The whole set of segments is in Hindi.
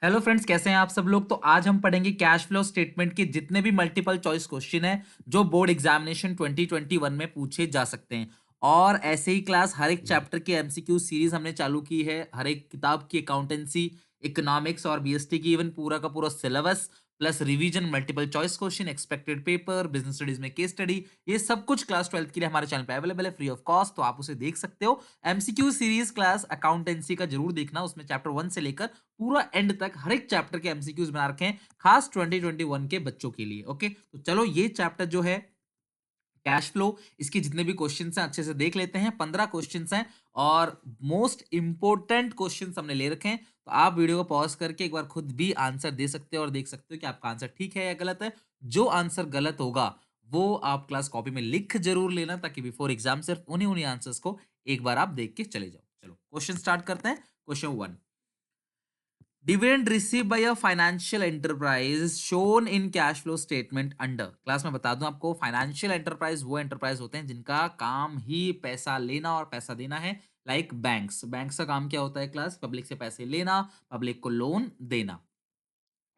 हेलो फ्रेंड्स, कैसे हैं आप सब लोग। तो आज हम पढ़ेंगे कैश फ्लो स्टेटमेंट के जितने भी मल्टीपल चॉइस क्वेश्चन हैं जो बोर्ड एग्जामिनेशन 2021 में पूछे जा सकते हैं। और ऐसे ही क्लास हर एक चैप्टर की एमसीक्यू सीरीज हमने चालू की है। हर एक किताब की अकाउंटेंसी, इकोनॉमिक्स और बीएसटी की इवन पूरा का पूरा syllabus plus revision, multiple choice question, expected paper, business studies में केस स्टडी, ये सब कुछ क्लास 12th के लिए हमारे चैनल पे अवेलेबल है फ्री ऑफ कॉस्ट। तो आप उसे देख सकते हो। एमसीक्यू सीरीज क्लास अकाउंटेंसी का जरूर देखना, उसमें चैप्टर 1 से लेकर पूरा एंड तक हर एक चैप्टर के एमसीक्यूज बना रखे हैं खास 2021 के बच्चों के लिए। ओके, तो चलो ये चैप्टर जो है कैश फ्लो, इसके जितने भी क्वेश्चंस हैं अच्छे से देख लेते हैं। 15 क्वेश्चंस हैं और मोस्ट इंपोर्टेंट क्वेश्चंस हमने ले रखे हैं। तो आप वीडियो को पॉज करके एक बार खुद भी आंसर दे सकते हो और देख सकते हो कि आपका आंसर ठीक है या गलत है। जो आंसर गलत होगा वो आप क्लास कॉपी में लिख जरूर लेना, ताकि बिफोर एग्जाम सिर्फ उन्हीं उन्हीं आंसर्स को एक बार आप देख के चले जाओ। चलो क्वेश्चन स्टार्ट करते हैं। Question 1, dividend receive by a financial enterprise shown in cash flow statement under. Class में बता दूं आपको, फाइनेंशियल एंटरप्राइज वो एंटरप्राइज होते हैं जिनका काम ही पैसा लेना और पैसा देना है। लाइक बैंक्स, बैंक्स का काम क्या होता है क्लास? पब्लिक से पैसे लेना, पब्लिक को लोन देना।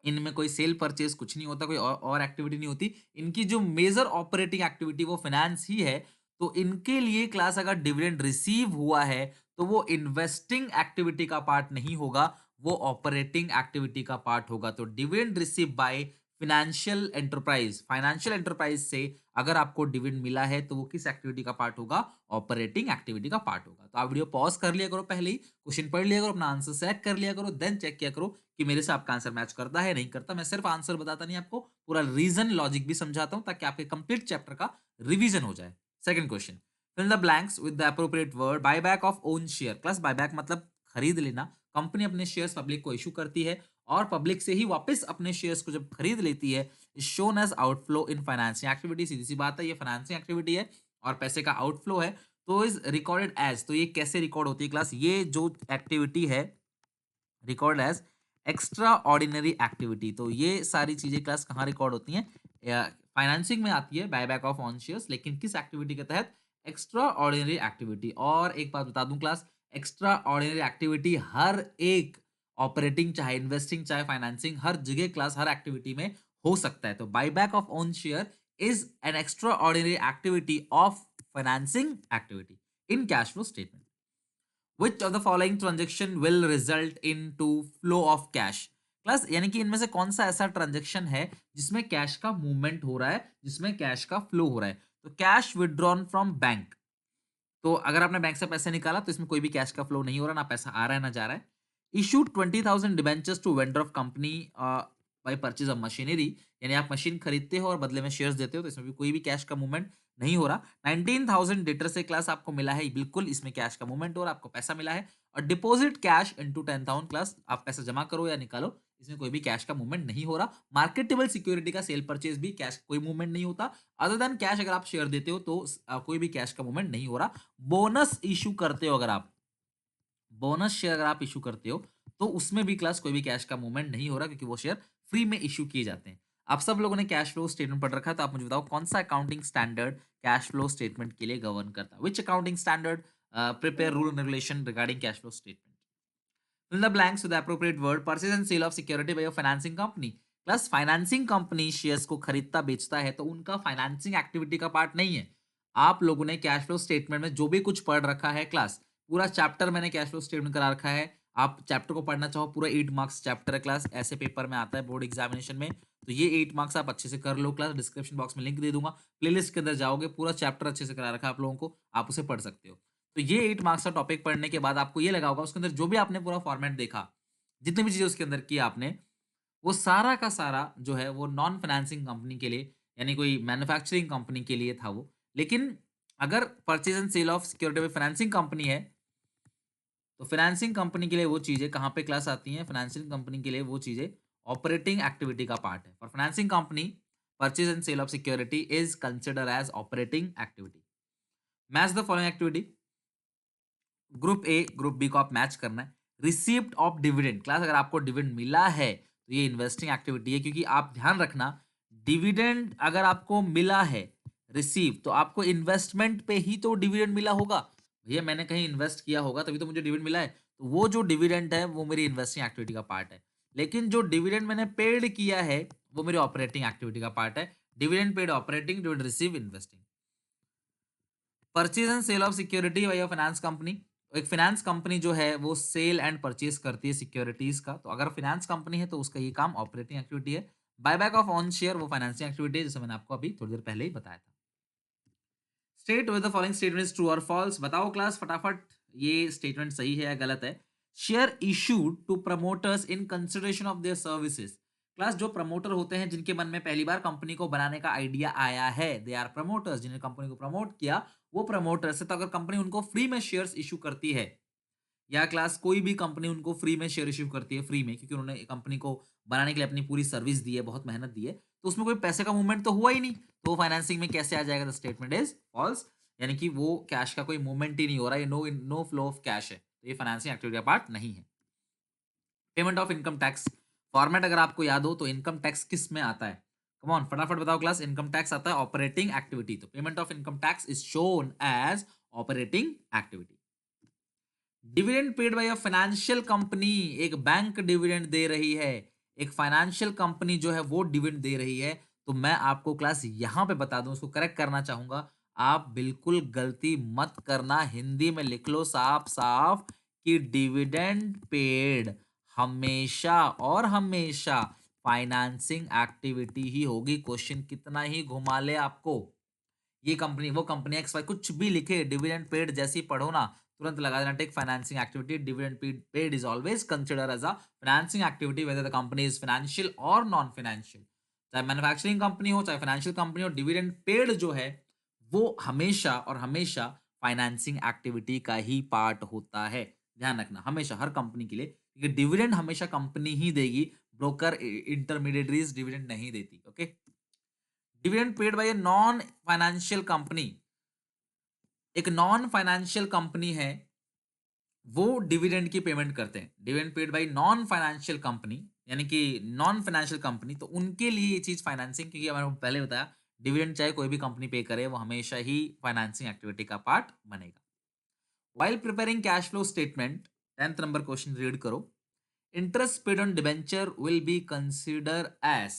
इनमें कोई सेल परचेज कुछ नहीं होता, कोई और एक्टिविटी नहीं होती। इनकी जो मेजर ऑपरेटिंग एक्टिविटी वो फाइनेंस ही है। तो इनके लिए क्लास अगर डिविडेंड रिसीव हुआ है तो वो इन्वेस्टिंग एक्टिविटी का पार्ट नहीं होगा, वो ऑपरेटिंग एक्टिविटी का पार्ट होगा। तो dividend receive by financial enterprise से अगर आपको डिविडेंड मिला है तो वो किस एक्टिविटी का पार्ट होगा? ऑपरेटिंग एक्टिविटी का पार्ट होगा। तो आप वीडियो पॉज कर लिया करो, पहले ही क्वेश्चन पढ़ लिया करो, अपना आंसर सेट कर लिया करो, देन चेक किया करो कि मेरे से आपका आंसर मैच करता है नहीं करता। मैं सिर्फ आंसर बताता नहीं, आपको पूरा रीजन लॉजिक भी समझाता हूं ताकि आपके कंप्लीट चैप्टर का रिवीजन हो जाए। Second question, fill the blanks with the appropriate word. Buyback of own share. Plus buyback मतलब खरीद लेना। कंपनी अपने शेयर्स पब्लिक को इशू करती है और पब्लिक से ही वापस अपने शेयर्स को जब खरीद लेती है, shown as outflow in financing activity. सीधी सी बात है, ये फाइनेंसिंग एक्टिविटी है और पैसे का आउटफ्लो है। तो इज रिकॉर्डेड एज, तो ये कैसे रिकॉर्ड होती है क्लास? ये जो एक्टिविटी है record as extraordinary activity. तो ये सारी चीजें क्लास कहाँ रिकॉर्ड होती हैं? फाइनेंसिंग में आती है, बायबैक ऑफ ऑन शेयर्स, लेकिन किस एक्टिविटी के तहत? Extra ordinary activity. और एक बात बता दूं क्लास, एक्स्ट्रा ऑर्डिनरी एक्टिविटी हर एक ऑपरेटिंग, चाहे इन्वेस्टिंग चाहे फाइनेंसिंग, हर जगह क्लास हर एक्टिविटी में हो सकता है। तो buyback of own share is an extra ordinary activity of financing activity in cash flow statement. Which of the following transaction will result into flow of cash? Plus यानी कि इनमें से कौन सा ऐसा ट्रांजेक्शन है जिसमें कैश का मूवमेंट हो रहा है, जिसमें कैश का फ्लो हो रहा है? तो कैश विदड्रॉन फ्रॉम बैंक। तो अगर आपने बैंक से पैसे निकाला तो इसमें कोई भी कैश का फ्लो नहीं हो रहा, ना पैसा आ रहा है ना जा रहा है। Issued 20,000 debentures to vendor of company by purchase of machinery. यानी आप मशीन खरीदते हो और बदले में शेयर्स देते हो, तो इसमें भी कोई भी कैश का मूवमेंट नहीं हो रहा। 19,000 डेटर से क्लास आपको मिला है, बिल्कुल इसमें कैश का मूवमेंट हो रहा है, आपको पैसा मिला है। और डिपॉजिट कैश इनटू 10,000 क्लास, आप पैसा जमा करो या निकालो, इसमें कोई भी कैश का मूवमेंट नहीं हो रहा। मार्केटेबल सिक्योरिटी का सेल परचेज भी कैश कोई मूवमेंट नहीं होता। अदर देन कैश अगर आप शेयर देते हो तो कोई भी कैश का मूवमेंट नहीं हो रहा। बोनस इशू करते हो, अगर आप बोनस शेयर अगर आप इशू करते हो तो उसमें भी क्लास कोई भी कैश का मूवमेंट नहीं हो रहा, क्योंकि वो शेयर फ्री में इशू किए जाते हैं। आप सब लोगों ने कैश फ्लो स्टेटमेंट पढ़ रखा है, तो आप मुझे बताओ कौन सा accounting standard cash flow statement के लिए गवर्न करता है? Which accounting standard prepare rule and regulation regarding cash flow statement? Fill the blanks with the appropriate word. Purchase and sale of security by a financing company. Plus financing company shares को खरीदता बेचता है तो उनका फाइनेंसिंग एक्टिविटी का पार्ट नहीं है। आप लोगों ने कैश फ्लो स्टेटमेंट में जो भी कुछ पढ़ रखा है क्लास, पूरा चैप्टर मैंने कैश फ्लो स्टेटमेंट करा रखा है। आप चैप्टर को पढ़ना चाहो, पूरा 8 मार्क्स चैप्टर है क्लास, ऐसे पेपर में आता है बोर्ड एग्जामिनेशन में। तो ये 8 मार्क्स आप अच्छे से कर लो क्लास। डिस्क्रिप्शन बॉक्स में लिंक दे दूंगा, प्लेलिस्ट के अंदर जाओगे, पूरा चैप्टर अच्छे से करा रखा है आप लोगों को, आप उसे पढ़ सकते हो। तो ये 8 मार्क्स का टॉपिक पढ़ने के बाद आपको ये लगा होगा उसके अंदर जो भी आपने पूरा फॉर्मेट देखा, जितनी भी चीजें उसके अंदर की आपने, वो सारा का सारा जो है वो नॉन फाइनेंसिंग कंपनी के लिए, यानी कोई मैन्युफैक्चरिंग कंपनी के लिए था वो। लेकिन अगर purchase and sale of security में फाइनेंसिंग कंपनी है, तो फाइनेंसिंग कंपनी के लिए वो चीजें कहाँ पे क्लास आती हैं? फाइनेंसिंग कंपनी के लिए वो चीजें ऑपरेटिंग एक्टिविटी का पार्ट है। For financing company, purchase and sale of security is consider as operating activity. Match the following activity. Group A group B को आप मैच करना है। Receipt of dividend. क्लास अगर आपको डिविडेंड मिला है तो ये इन्वेस्टिंग एक्टिविटी है, क्योंकि आप ध्यान रखना, डिविडेंड अगर आपको मिला है रिसीव, तो आपको इन्वेस्टमेंट पे ही तो डिविडेंड मिला होगा। भैया मैंने कहीं इन्वेस्ट किया होगा तभी तो मुझे डिविडेंड मिला है, तो वो जो डिविडेंड है वो मेरी इन्वेस्टिंग एक्टिविटी का पार्ट है। लेकिन जो डिविडेंड मैंने पेड किया है वो मेरी ऑपरेटिंग एक्टिविटी का पार्ट है। Dividend paid operating, dividend receive investing. Purchase and sale of security by a finance company. एक फाइनेंस कंपनी जो है वो सेल एंड परचेज करती है सिक्योरिटीज का, तो अगर फाइनेंस कंपनी है तो उसका ये काम ऑपरेटिंग एक्टिविटी है। बायबैक ऑफ ऑन शेयर वो फाइनेंसिंग एक्टिविटी है, जैसे मैंने आपको अभी थोड़ी देर पहले ही बताया था। State with the following statement is true और फॉल्स। बताओ क्लास फटाफट, ये स्टेटमेंट सही है या गलत है। Share issued to promoters in consideration of their services. Class जो प्रमोटर होते हैं जिनके मन में पहली बार कंपनी को बनाने का आइडिया आया है, दे आर प्रमोटर्स, जिन्हें कंपनी को प्रमोट किया वो प्रमोटर्स है। तो अगर कंपनी उनको फ्री में शेयर्स इशू करती है या क्लास कोई भी कंपनी उनको फ्री में शेयर इश्यू करती है, फ्री में, क्योंकि उन्होंने कंपनी को बनाने के लिए अपनी पूरी सर्विस दी है, बहुत मेहनत दी है, तो उसमें कोई पैसे का मूवमेंट तो हुआ ही नहीं, तो वो फाइनेंसिंग में कैसे आ जाएगा? The statement is false. यानी कि वो कैश का कोई मूवमेंट ही नहीं हो रहा है, ये no no flow of cash है, तो ये फाइनेंसिंग एक्टिविटी का पार्ट नहीं है। Payment of income tax format अगर आपको याद हो तो इनकम टैक्स किस में आता है? कम ऑन फटाफट बताओ क्लास। इनकम टैक्स आता है ऑपरेटिंग एक्टिविटी, तो payment of income tax is shown as operating activity. Dividend paid by a financial company, एक बैंक डिविडेंड दे रही है, एक फाइनेंशियल कंपनी जो है वो डिविडेंड दे रही है, तो मैं आपको क्लास यहां पे बता दूं, उसको करेक्ट करना चाहूंगा। आप बिल्कुल गलती मत करना, हिंदी में लिख लो साफ साफ कि डिविडेंड पेड हमेशा और हमेशा फाइनेंसिंग एक्टिविटी ही होगी। क्वेश्चन कितना ही घुमा ले आपको, ये कंपनी वो कंपनी एक्स वाई कुछ भी लिखे, डिविडेंड पेड जैसी पढ़ो ना, तुरंत लगा देना take financing activity. Dividend paid is always consider as a financing activity whether the company is financial और नॉन फाइनेंशियल। चाहे मैन्युफैक्चरिंग कंपनी हो चाहे फाइनेंशियल कंपनी हो, डिविडेंड पेड जो है वो हमेशा और हमेशा फाइनेंसिंग एक्टिविटी का ही पार्ट होता है। ध्यान रखना हमेशा हर कंपनी के लिए, क्योंकि डिविडेंड हमेशा कंपनी ही देगी, ब्रोकर इंटरमीडिएटरीज डिविडेंड नहीं देती। Okay, dividend paid bye a non financial company, एक नॉन फाइनेंशियल कंपनी है वो डिविडेंड की पेमेंट करते हैं। Dividend paid bye non financial company, यानी कि नॉन फाइनेंशियल कंपनी, तो उनके लिए ये चीज फाइनेंसिंग, क्योंकि मैंने पहले बताया डिविडेंड चाहे कोई भी कंपनी पे करे वो हमेशा ही फाइनेंसिंग एक्टिविटी का पार्ट बनेगा। While preparing cash flow statement, 10th number question read करो। Interest paid on debenture will be consider as.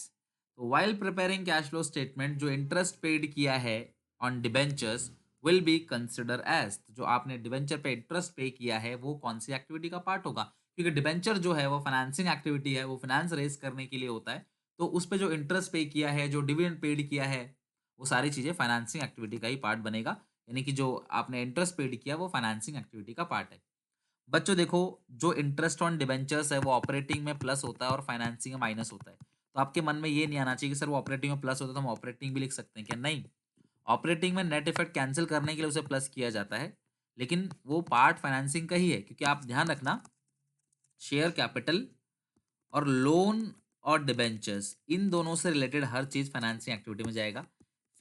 तो while preparing cash flow statement, जो इंटरेस्ट पेड किया है on debentures will be consider as, जो आपने डिबेंचर पे इंटरेस्ट पे किया है वो कौन सी एक्टिविटी का पार्ट होगा? क्योंकि डिबेंचर जो है वो फाइनेंसिंग एक्टिविटी है, वो फाइनेंस रेज करने के लिए होता है, तो उस पे जो इंटरेस्ट पे किया है, जो डिविडेंड पेड किया है, वो सारी चीजें फाइनेंसिंग एक्टिविटी का ही पार्ट बनेगा। यानी कि जो आपने इंटरेस्ट पेड किया वो फाइनेंसिंग एक्टिविटी का पार्ट है। बच्चों देखो, जो इंटरेस्ट ऑन डिबेंचर्स है वो ऑपरेटिंग में प्लस होता है और फाइनेंसिंग में माइनस होता है। तो आपके मन में ये नहीं आना चाहिए कि सर वो ऑपरेटिंग में प्लस होता है तो हम ऑपरेटिंग भी लिख सकते हैं क्या? नहीं, ऑपरेटिंग में नेट इफेक्ट कैंसिल करने के लिए उसे प्लस किया जाता है, लेकिन वो पार्ट फाइनेंसिंग का ही है। क्योंकि आप ध्यान रखना, शेयर कैपिटल और लोन और डिबेंचर्स, इन दोनों से रिलेटेड हर चीज फाइनेंसिंग एक्टिविटी में जाएगा।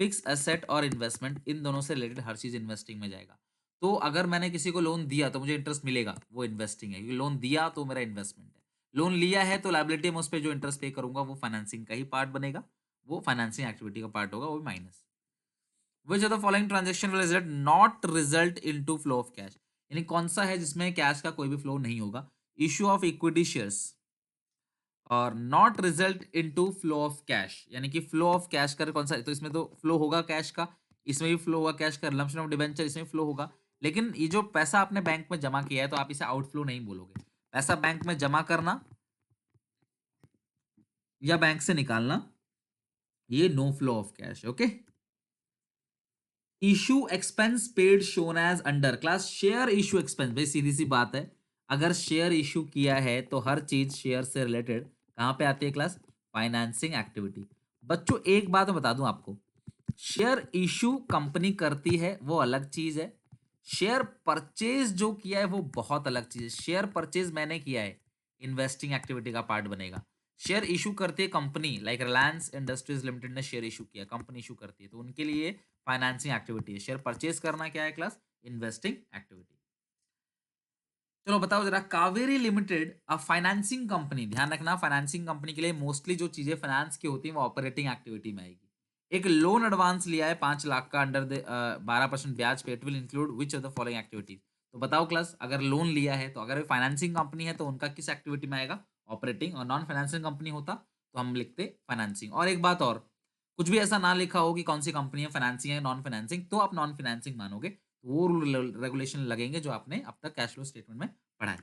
फिक्स एसेट और इन्वेस्टमेंट, इन दोनों से रिलेटेड हर चीज इन्वेस्टिंग में जाएगा। तो अगर मैंने किसी को लोन दिया तो मुझे इंटरेस्ट मिलेगा, वो इन्वेस्टिंग है, क्योंकि लोन दिया तो मेरा इन्वेस्टमेंट है। लोन लिया है तो लायबिलिटी में उस पर जो इंटरेस्ट पे करूंगा वो फाइनेंसिंग का ही पार्ट बनेगा, वो फाइनेंसिंग एक्टिविटी का पार्ट होगा, वो भी minus. Which of the following transaction will result not result into flow of cash, यानी कौन सा है जिसमें कैश का कोई भी फ्लो नहीं होगा? इश्यू ऑफ इक्विटी शेयर्स और not result into flow of cash, यानी कि फ्लो ऑफ कैश का कौन सा है? तो इसमें तो फ्लो होगा कैश का, इसमें भी फ्लो होगा कैश का। लंपसम ऑफ डिबेंचर, इसमें फ्लो होगा। लेकिन ये जो पैसा आपने बैंक में जमा किया है तो आप इसे आउटफ्लो नहीं बोलोगे। पैसा बैंक में जमा करना या बैंक से निकालना, ये no flow of cash. Okay, issue expense paid shown as under. Class share issue expense, भाई सीधी सी बात है, अगर शेयर इशू किया है तो हर चीज शेयर से रिलेटेड कहां पे आती है क्लास? Financing activity. बच्चों एक बात मैं बता दूं आपको, शेयर इशू कंपनी करती है वो अलग चीज है, शेयर परचेज जो किया है वो बहुत अलग चीज है। शेयर परचेज मैंने किया है, इन्वेस्टिंग एक्टिविटी का पार्ट बनेगा। शेयर इशू करती है company, like Reliance industries limited ने शेयर इशू किया, कंपनी इशू करती है, तो उनके लिए फाइनेंसिंग एक्टिविटी है। शेयर परचेज करना क्या है क्लास? Investing activity. चलो बताओ जरा, Kaveri limited a financing company, ध्यान रखना फाइनेंसिंग कंपनी के लिए मोस्टली जो चीजें फाइनेंस की होती है वो ऑपरेटिंग एक्टिविटी में आएगी। एक लोन एडवांस लिया है 5 लाख का अंडर द 12% ब्याज पे, it will include which of the following activities. तो बताओ क्लास, अगर लोन लिया है तो अगर फाइनेंसिंग कंपनी है तो उनका किस एक्टिविटी में आएगा? ऑपरेटिंग, और नॉन फाइनेंसिंग कंपनी होता तो हम लिखते फाइनेंसिंग। और एक बात और, कुछ भी ऐसा ना लिखा हो कि कौन सी कंपनी है, फाइनेंसिंग है नॉन फाइनेंसिंग, तो आप नॉन फाइनेंसिंग मानोगे। तो वो रूल रेगुलेशन लगेंगे जो आपने अब तक कैश फ्लो स्टेटमेंट में पढ़ा है।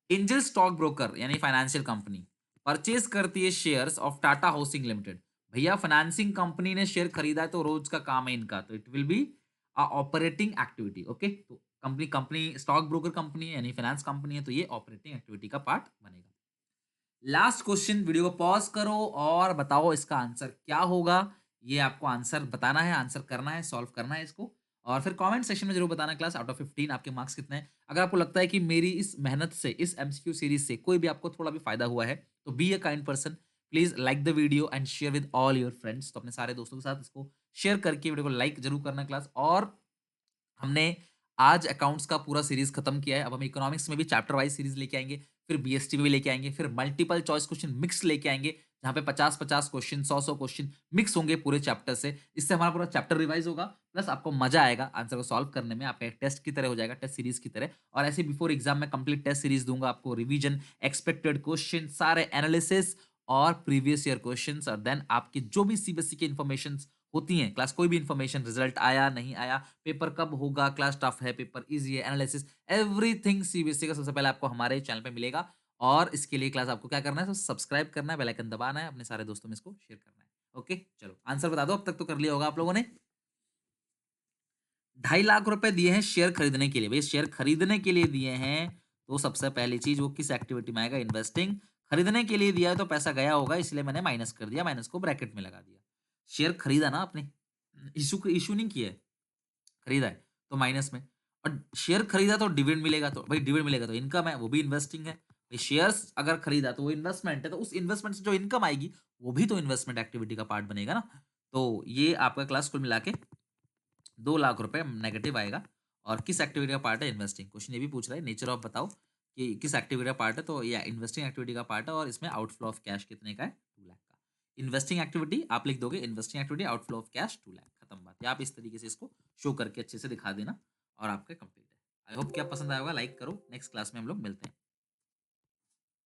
एंजल स्टॉक ब्रोकर यानी फाइनेंशियल कंपनी परचेज करती है shares of Tata housing limited. भैया फाइनेंसिंग कंपनी ने शेयर खरीदा है तो रोज का काम है इनका, तो it will be a operating activity. Okay, तो company company stock broker company है यानी फाइनेंस कंपनी है, तो ये ऑपरेटिंग एक्टिविटी का पार्ट बनेगा। लास्ट क्वेश्चन, वीडियो को पॉज करो और बताओ इसका आंसर क्या होगा। ये आपको आंसर बताना है, आंसर करना है, सॉल्व करना है इसको, और फिर कमेंट सेक्शन में जरूर बताना क्लास आउट ऑफ 15 आपके मार्क्स कितने हैं। अगर आपको लगता है कि मेरी इस मेहनत से, इस एमसीक्यू सीरीज से कोई भी आपको थोड़ा भी फायदा हुआ है, तो be a kind person, please like the video and share with all your friends. तो अपने सारे दोस्तों के साथ इसको शेयर करके वीडियो को लाइक जरूर करना क्लास। और हमने आज अकाउंट्स का पूरा सीरीज खत्म किया है। अब हम इकोनॉमिक्स में भी चैप्टर वाइज सीरीज लेके आएँगे, फिर बीएसटी में भी लेके आएँगे, फिर मल्टीपल चॉइस क्वेश्चन मिक्स लेके आएँगे, जहाँ पे 50-50 क्वेश्चन, 100-100 क्वेश्चन मिक्स होंगे पूरे चैप्टर से। इससे हमारा पूरा चैप्टर रिवाइज होगा, प्लस आपको मजा आएगा आंसर को सॉल्व करने में, आपका एक टेस्ट की तरह हो जाएगा, टेस्ट सीरीज की तरह। और ऐसे बिफोर एग्जाम में कंप्लीट टेस्ट सीरीज दूँगा आपको, रिवीजन, एक्सपेक्टेड क्वेश्चन, सारे एनालिसिस और प्रीवियस ईयर क्वेश्चंस, और देन आपकी जो भी सीबीएसई की इन्फॉर्मेशंस होती हैं, क्लास कोई भी इन्फॉर्मेशन, रिजल्ट आया, नहीं आया, पेपर कब होगा, क्लास टफ है, पेपर ईज़ी है, एनालिसिस, एवरीथिंग सीबीएसई का सबसे पहले आपको हमारे चैनल पे मिलेगा। और इसके लिए क्लास आपको क्या करना है, सब्सक्राइब करना है, बेल आइकन दबाना है, अपने सारे दोस्तों में इसको शेयर करना है। ओके, चलो आंसर बता दो, अब तक तो कर लिया होगा आप लोगों ने। 2.5 लाख रुपए दिए हैं शेयर खरीदने के लिए। भई शेयर खरीदने के लिए दिए हैं, तो सबसे पहली चीज़ वो किस एक्टिविटी में आएगा? इन्वेस्टिंग। खरीदने के लिए दिया है तो पैसा गया होगा, इसलिए मैंने माइनस कर दिया, माइनस को ब्रैकेट में लगा दिया। शेयर खरीदा ना आपने, इश्यू नहीं किया है, खरीदा है, तो माइनस में। और शेयर खरीदा तो डिविडेंड मिलेगा, तो भाई डिविडेंड मिलेगा तो इनकम है, वो भी इन्वेस्टिंग है। भाई शेयर्स अगर खरीदा तो वो इन्वेस्टमेंट है, तो उस इन्वेस्टमेंट से जो इनकम आएगी, वो भी तो इन्वेस्टमेंट एक्टिविटी का पार्ट बनेगा ना। तो ये आपका क्लास कुल मिला के 2 लाख रुपए नेगेटिव आएगा। और किस एक्टिविटी का पार्ट है? इन्वेस्टिंग। क्वेश्चन ये भी पूछ रहा है नेचर ऑफ बताओ कि किस एक्टिविटी का पार्ट है, तो ये इन्वेस्टिंग एक्टिविटी का पार्ट है, और इसमें आउटफ्लो ऑफ कैश कितने का है? 2 लाख का। इन्वेस्टिंग एक्टिविटी आप लिख दोगे, investing activity outflow of cash 2 lakh, खत्म बात। या आप इस तरीके से इसको शो करके अच्छे से दिखा देना और आपका कंप्लीट है। आई होप कि आप पसंद आया होगा, लाइक करो। नेक्स्ट क्लास में हम लोग मिलते हैं।